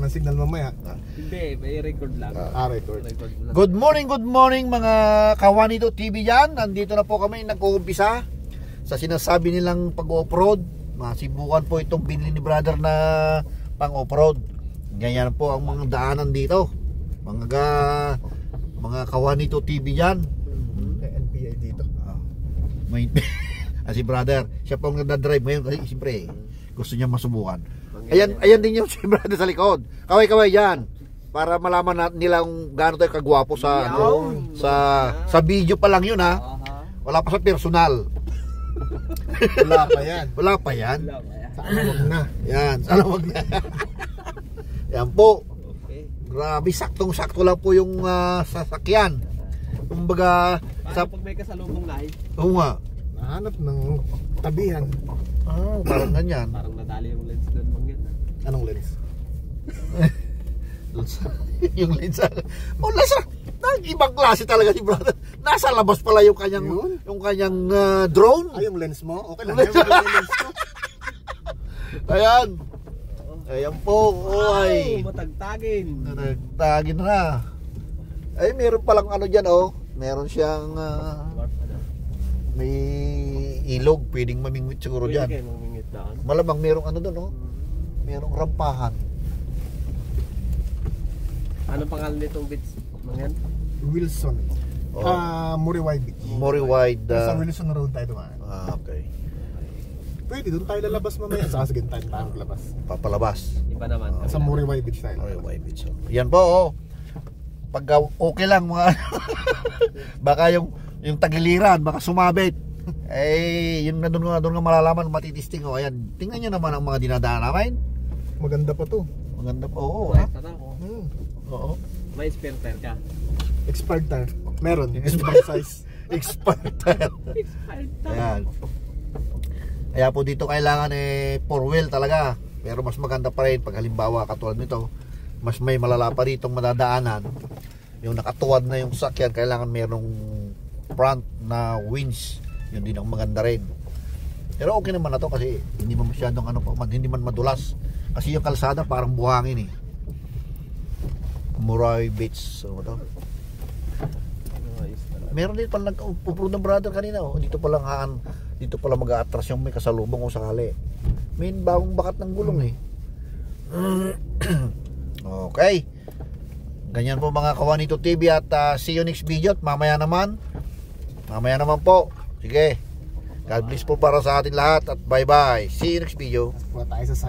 ng signal mamaya. Hindi, may record lang. Record. Good morning mga Kawanito TV dyan. Nandito na po kami nag-uumpisa sa sinasabi nilang pag-off-road. Masibukan po itong binili ni brother na pang-off-road. Ganyan po ang mga daanan dito. Mga Kawanito TV dyan. NPI dito. May si brother, siya po ang nagdadrive ngayon kasi siyempre gusto niya masubukan. Ayan din yung si brother sa likod. Kaway-kaway yan. Para malaman nila kung gaano tayo kagwapo sa sa video pa lang yun ha. Wala pa sa personal. Wala pa yan. Wala pa yan. Sana wag na. Yan, sana wag na. Yan po. Grabe, saktong-sakto lang po yung sasakyan. Kumbaga, pag may kasalubong na oo nga. Hanap ng tabihan. Parang ganyan. parang nadali yung lens doon mangyan. Anong lens? Yung lens. Ibang klase talaga si brother. Nasa labas pala yung kanyang drone. Ay, yung lens mo? Okay lang. Yung lens ko. Ayan. Ayan po. Oy. Matagtagin. Natagtagin na. Ay, meron palang ano dyan oh. Meron siyang may ilog. Pwedeng mamingwit siguro dyan. Pwede kayo mamingwit daan. Malamang merong ano doon oh. Merong rampahan. Anong pangalan nitong beach mangyan? Wilson. Muriway Beach. Muriway. Sa Wilson Road tayo dumaan. Okay. Pwede, doon tayo lalabas mamaya. Saka sige tayo labas. Papalabas. Iba naman. Sa Muriway Beach tayo. Muriway Beach. Yan po oh. Pag okay lang mga baka yung tagiliran baka sumabit. Yun na doon nga malalaman matitisting oh. Ayan. Tingnan niyo naman ang mga dinadaan namin. Maganda pa to. Maganda pa oo. Oo. May spare tire ka. Expired tire. Meron. Expired size. Expired tire. Ayan. Kaya po dito kailangan 4-wheel talaga. Pero mas maganda pa rin pag halimbawa katulad nito. Mas may malala pa ritong madadaanan. Yung nakatuwad na yung sakyan, kailangan merong front na winch. Yun din ang maganda rin. Pero okay naman na to kasi hindi man masyadong hindi man madulas. Kasi yung kalsada parang buhangin Muriway Beach. So, ito. Meron din pala nag-upload ng brother kanina dito pa lang mag-a-atras yung may kasalubong kung sakali. May bagong bakat ng gulong Okay. Ganyan po mga Kawanito TV at see you next video at mamaya naman po. Sige. God bless po para sa atin lahat at bye bye. See you next video. Tayo sa